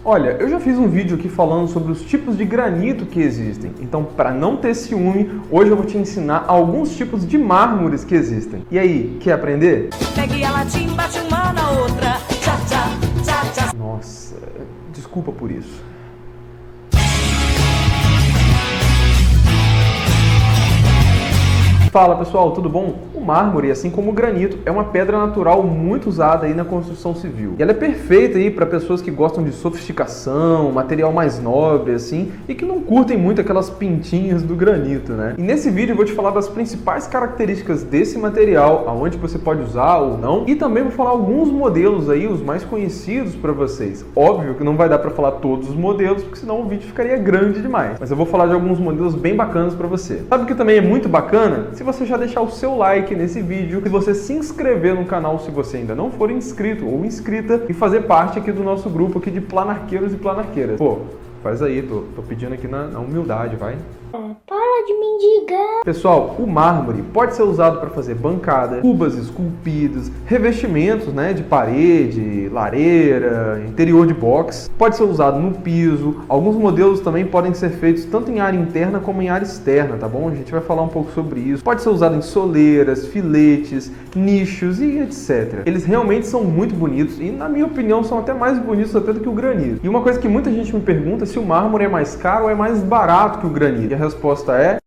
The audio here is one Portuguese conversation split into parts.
Olha, eu já fiz um vídeo aqui falando sobre os tipos de granito que existem. Então, para não ter ciúme, hoje eu vou te ensinar alguns tipos de mármores que existem. E aí, quer aprender? Pegue a latim, bate uma na outra. Tchá, tchá, tchá, tchá. Nossa, desculpa por isso. Fala pessoal, tudo bom? O mármore, assim como o granito, é uma pedra natural muito usada aí na construção civil. E ela é perfeita aí para pessoas que gostam de sofisticação, material mais nobre assim, e que não curtem muito aquelas pintinhas do granito, né? E nesse vídeo eu vou te falar das principais características desse material, aonde você pode usar ou não, e também vou falar alguns modelos aí, os mais conhecidos para vocês. Óbvio que não vai dar para falar todos os modelos, porque senão o vídeo ficaria grande demais. Mas eu vou falar de alguns modelos bem bacanas para você. Sabe o que também é muito bacana? Se você já deixar o seu like nesse vídeo, se você se inscrever no canal se você ainda não for inscrito ou inscrita e fazer parte aqui do nosso grupo aqui de planarqueiros e planarqueiras. Pô, faz aí, tô pedindo aqui na humildade, vai. Para de mendigar. Pessoal, o mármore pode ser usado para fazer bancada, cubas esculpidas, revestimentos, né, de parede, lareira, interior de box. Pode ser usado no piso. Alguns modelos também podem ser feitos tanto em área interna como em área externa, tá bom? A gente vai falar um pouco sobre isso. Pode ser usado em soleiras, filetes, nichos e etc. Eles realmente são muito bonitos e, na minha opinião, são até mais bonitos até do que o granito. E uma coisa que muita gente me pergunta é se o mármore é mais caro ou é mais barato que o granito. E a resposta é: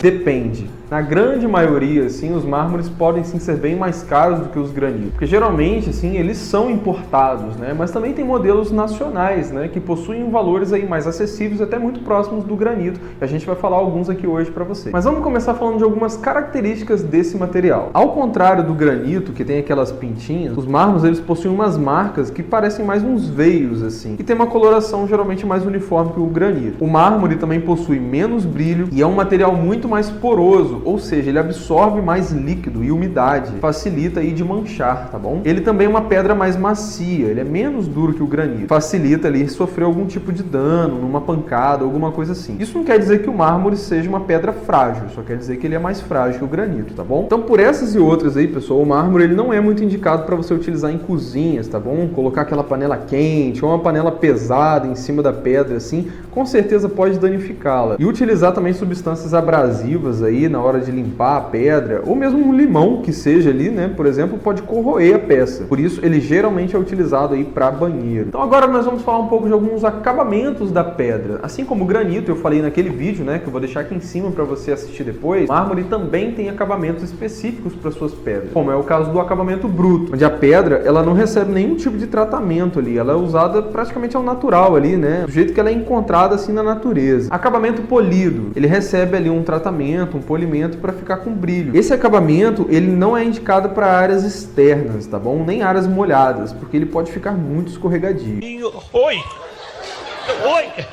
depende. Na grande maioria, assim, os mármores podem sim ser bem mais caros do que os granitos, porque geralmente, assim, eles são importados, né? Mas também tem modelos nacionais, né, que possuem valores aí mais acessíveis, até muito próximos do granito. E a gente vai falar alguns aqui hoje para vocês. Mas vamos começar falando de algumas características desse material. Ao contrário do granito, que tem aquelas pintinhas, os mármores eles possuem umas marcas que parecem mais uns veios, assim, e tem uma coloração geralmente mais uniforme que o granito. O mármore também possui menos brilho e é um material muito mais poroso, ou seja, ele absorve mais líquido e umidade, facilita aí de manchar, tá bom? Ele também é uma pedra mais macia, ele é menos duro que o granito, facilita ali sofrer algum tipo de dano, numa pancada, alguma coisa assim. Isso não quer dizer que o mármore seja uma pedra frágil, só quer dizer que ele é mais frágil que o granito, tá bom? Então, por essas e outras aí, pessoal, o mármore ele não é muito indicado para você utilizar em cozinhas, tá bom? Colocar aquela panela quente ou uma panela pesada em cima da pedra, assim, com certeza pode danificá-la. E utilizar também substâncias abrasivas aí na hora de limpar a pedra, ou mesmo um limão que seja ali, né, por exemplo, pode corroer a peça. Por isso, ele geralmente é utilizado aí para banheiro. Então agora nós vamos falar um pouco de alguns acabamentos da pedra. Assim como o granito, eu falei naquele vídeo, né, que eu vou deixar aqui em cima para você assistir depois, o mármore também tem acabamentos específicos para suas pedras, como é o caso do acabamento bruto, onde a pedra, ela não recebe nenhum tipo de tratamento ali, ela é usada praticamente ao natural ali, né, do jeito que ela é encontrada assim na natureza. Acabamento polido, ele recebe ali um tratamento, um polimento para ficar com brilho. Esse acabamento, ele não é indicado para áreas externas, tá bom? Nem áreas molhadas, porque ele pode ficar muito escorregadio. Oi!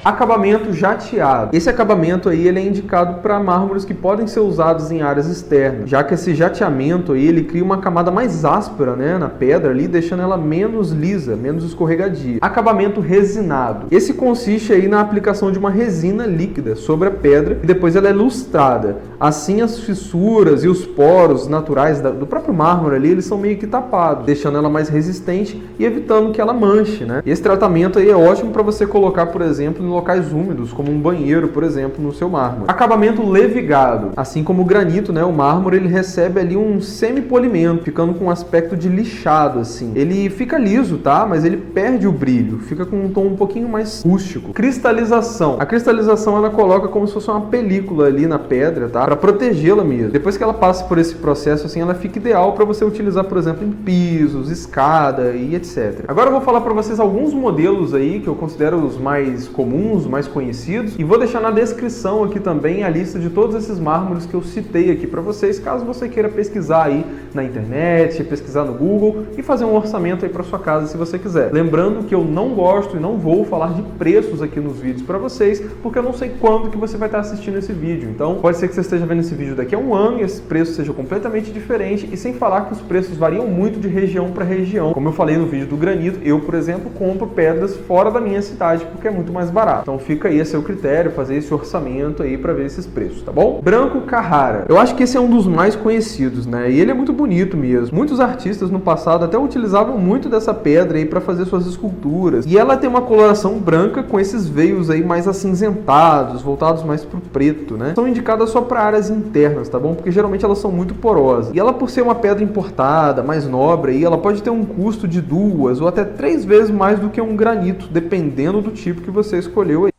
Acabamento jateado. Esse acabamento aí ele é indicado para mármores que podem ser usados em áreas externas, já que esse jateamento aí ele cria uma camada mais áspera, né, na pedra ali, deixando ela menos lisa, menos escorregadia. Acabamento resinado. Esse consiste aí na aplicação de uma resina líquida sobre a pedra e depois ela é lustrada. Assim as fissuras e os poros naturais do próprio mármore ali, eles são meio que tapados, deixando ela mais resistente e evitando que ela manche, né? Esse tratamento aí é ótimo para você colocar, por exemplo, em locais úmidos, como um banheiro, por exemplo, no seu mármore. Acabamento levigado. Assim como o granito, né, o mármore ele recebe ali um semi-polimento, ficando com um aspecto de lixado, assim. Ele fica liso, tá? Mas ele perde o brilho, fica com um tom um pouquinho mais rústico. Cristalização. A cristalização ela coloca como se fosse uma película ali na pedra, tá? Para protegê-la mesmo. Depois que ela passa por esse processo, assim, ela fica ideal para você utilizar, por exemplo, em pisos, escada e etc. Agora eu vou falar para vocês alguns modelos aí que eu considero os mais comuns, mais conhecidos, e vou deixar na descrição aqui também a lista de todos esses mármores que eu citei aqui para vocês, caso você queira pesquisar aí na internet, pesquisar no Google e fazer um orçamento aí para sua casa se você quiser. Lembrando que eu não gosto e não vou falar de preços aqui nos vídeos para vocês, porque eu não sei quando que você vai estar assistindo esse vídeo. Então pode ser que você esteja vendo esse vídeo daqui a um ano e esse preço seja completamente diferente, e sem falar que os preços variam muito de região para região. Como eu falei no vídeo do granito, eu, por exemplo, compro pedras fora da minha cidade, porque porque é muito mais barato. Então fica aí a seu critério fazer esse orçamento aí para ver esses preços, tá bom? Branco Carrara. Eu acho que esse é um dos mais conhecidos, né? E ele é muito bonito mesmo. Muitos artistas no passado até utilizavam muito dessa pedra aí para fazer suas esculturas. E ela tem uma coloração branca com esses veios aí mais acinzentados, voltados mais pro preto, né? São indicadas só para áreas internas, tá bom? Porque geralmente elas são muito porosas. E ela, por ser uma pedra importada, mais nobre aí, ela pode ter um custo de 2 ou até 3 vezes mais do que um granito, dependendo do tipo que você escolheu aí.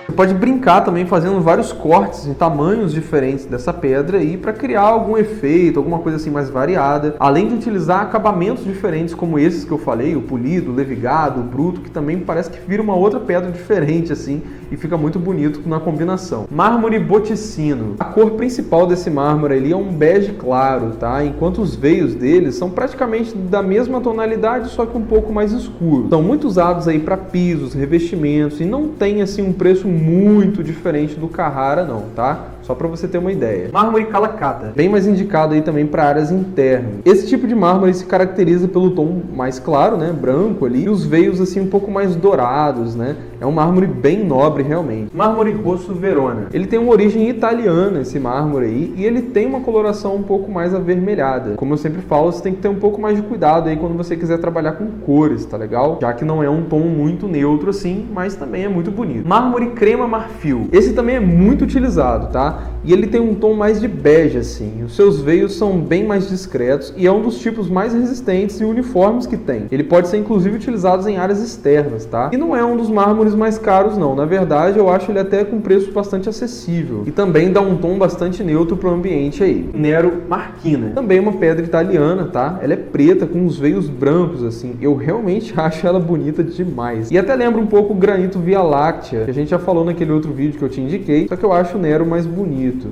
Você pode brincar também fazendo vários cortes em tamanhos diferentes dessa pedra aí para criar algum efeito, alguma coisa assim mais variada, além de utilizar acabamentos diferentes como esses que eu falei, o polido, o levigado, o bruto, que também parece que vira uma outra pedra diferente assim e fica muito bonito na combinação. Mármore Boticino. A cor principal desse mármore ali é um bege claro, tá? Enquanto os veios deles são praticamente da mesma tonalidade, só que um pouco mais escuro. São muito usados aí para pisos, revestimentos e não tem assim um preço muito diferente do Carrara não, tá? Só para você ter uma ideia. Mármore Calacata, bem mais indicado aí também para áreas internas. Esse tipo de mármore se caracteriza pelo tom mais claro, né, branco ali, e os veios assim um pouco mais dourados, né? É um mármore bem nobre realmente. Mármore Rosso Verona. Ele tem uma origem italiana, esse mármore aí, e ele tem uma coloração um pouco mais avermelhada. Como eu sempre falo, você tem que ter um pouco mais de cuidado aí quando você quiser trabalhar com cores, tá legal? Já que não é um tom muito neutro assim, mas também é muito bonito. Mármore Crema Marfil. Esse também é muito utilizado, tá? E ele tem um tom mais de bege assim. Os seus veios são bem mais discretos e é um dos tipos mais resistentes e uniformes que tem. Ele pode ser inclusive utilizado em áreas externas, tá? E não é um dos mármores mais caros não. Na verdade, eu acho ele até com preço bastante acessível. E também dá um tom bastante neutro pro ambiente aí. Nero Marquina. Também uma pedra italiana, tá? Ela é preta com os veios brancos assim. Eu realmente acho ela bonita demais. E até lembra um pouco o granito Via Láctea, que a gente já falou naquele outro vídeo que eu te indiquei, só que eu acho o Nero mais bonito.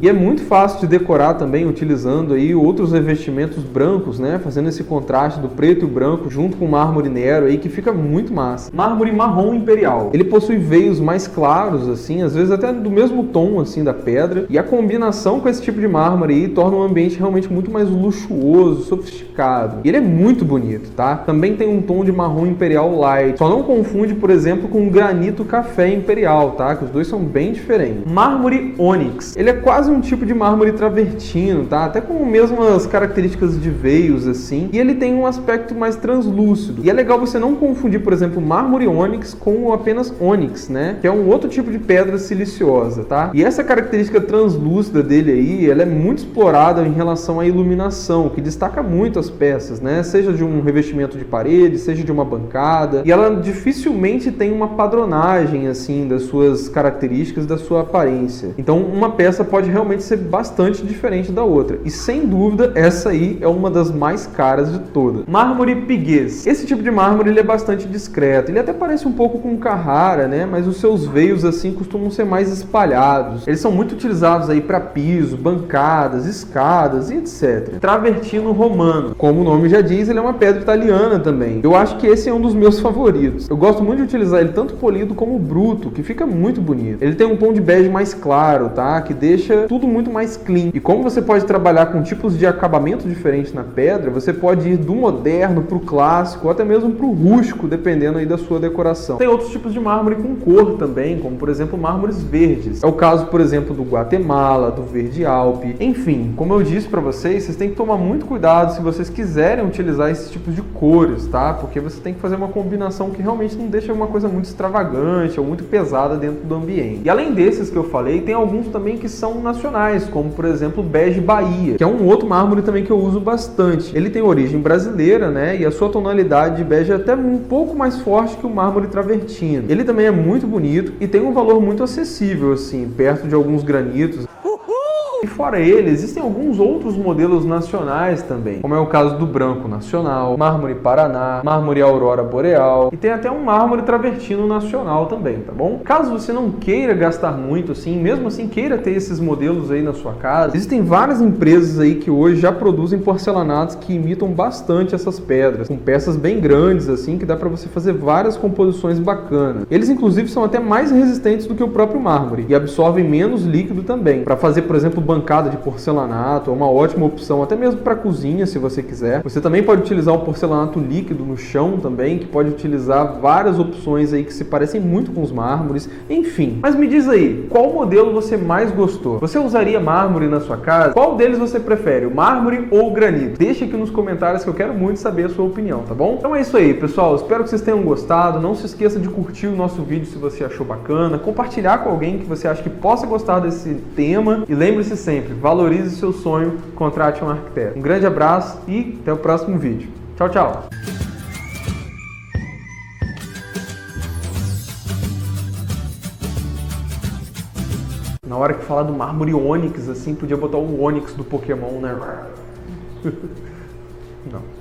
E é muito fácil de decorar também utilizando aí outros revestimentos brancos, né? Fazendo esse contraste do preto e o branco junto com o mármore Nero aí que fica muito massa. Mármore Marrom Imperial. Ele possui veios mais claros assim, às vezes até do mesmo tom assim da pedra, e a combinação com esse tipo de mármore aí torna um ambiente realmente muito mais luxuoso, sofisticado. E ele é muito bonito, tá? Também tem um tom de marrom imperial light. Só não confunde, por exemplo, com granito café imperial, tá? Que os dois são bem diferentes. Mármore Ônix. Ele é quase um tipo de mármore travertino, tá? Até com mesmas características de veios, assim. E ele tem um aspecto mais translúcido. E é legal você não confundir, por exemplo, mármore ônix com apenas ônix, né? Que é um outro tipo de pedra siliciosa, tá? E essa característica translúcida dele aí, ela é muito explorada em relação à iluminação, que destaca muito as peças, né? Seja de um revestimento de parede, seja de uma bancada. E ela dificilmente tem uma padronagem, assim, das suas características, da sua aparência. Então, uma peça pode realmente ser bastante diferente da outra. E sem dúvida, essa aí é uma das mais caras de todas. Mármore Pigues. Esse tipo de mármore ele é bastante discreto. Ele até parece um pouco com Carrara, né? Mas os seus veios assim costumam ser mais espalhados. Eles são muito utilizados aí para piso, bancadas, escadas e etc. Travertino Romano. Como o nome já diz, ele é uma pedra italiana também. Eu acho que esse é um dos meus favoritos. Eu gosto muito de utilizar ele tanto polido como bruto, que fica muito bonito. Ele tem um tom de bege mais claro, tá? Que deixa tudo muito mais clean. E como você pode trabalhar com tipos de acabamento diferentes na pedra, você pode ir do moderno pro clássico, ou até mesmo pro rústico, dependendo aí da sua decoração. Tem outros tipos de mármore com cor também, como por exemplo mármores verdes. É o caso, por exemplo, do Guatemala, do Verde Alpe. Enfim, como eu disse pra vocês, vocês têm que tomar muito cuidado se vocês quiserem utilizar esses tipos de cores, tá? Porque você tem que fazer uma combinação que realmente não deixa uma coisa muito extravagante ou muito pesada dentro do ambiente. E além desses que eu falei, tem alguns também que são nacionais, como por exemplo o Bege Bahia, que é um outro mármore também que eu uso bastante. Ele tem origem brasileira, né? E a sua tonalidade de bege é até um pouco mais forte que o mármore travertino. Ele também é muito bonito e tem um valor muito acessível, assim, perto de alguns granitos. E fora ele, existem alguns outros modelos nacionais também, como é o caso do Branco Nacional, Mármore Paraná, Mármore Aurora Boreal, e tem até um Mármore Travertino Nacional também, tá bom? Caso você não queira gastar muito assim, mesmo assim queira ter esses modelos aí na sua casa, existem várias empresas aí que hoje já produzem porcelanatos que imitam bastante essas pedras, com peças bem grandes assim, que dá pra você fazer várias composições bacanas. Eles inclusive são até mais resistentes do que o próprio mármore e absorvem menos líquido também, para fazer, por exemplo, bancada de porcelanato, é uma ótima opção, até mesmo para cozinha, se você quiser. Você também pode utilizar o porcelanato líquido no chão também, que pode utilizar várias opções aí que se parecem muito com os mármores, enfim. Mas me diz aí, qual modelo você mais gostou? Você usaria mármore na sua casa? Qual deles você prefere, o mármore ou o granito? Deixa aqui nos comentários que eu quero muito saber a sua opinião, tá bom? Então é isso aí, pessoal. Espero que vocês tenham gostado. Não se esqueça de curtir o nosso vídeo se você achou bacana, compartilhar com alguém que você acha que possa gostar desse tema e lembre-se sempre, valorize seu sonho, contrate um arquiteto. Um grande abraço e até o próximo vídeo. Tchau, tchau! Na hora que falar do mármore ônix, assim, podia botar o ônix do Pokémon, né? Não.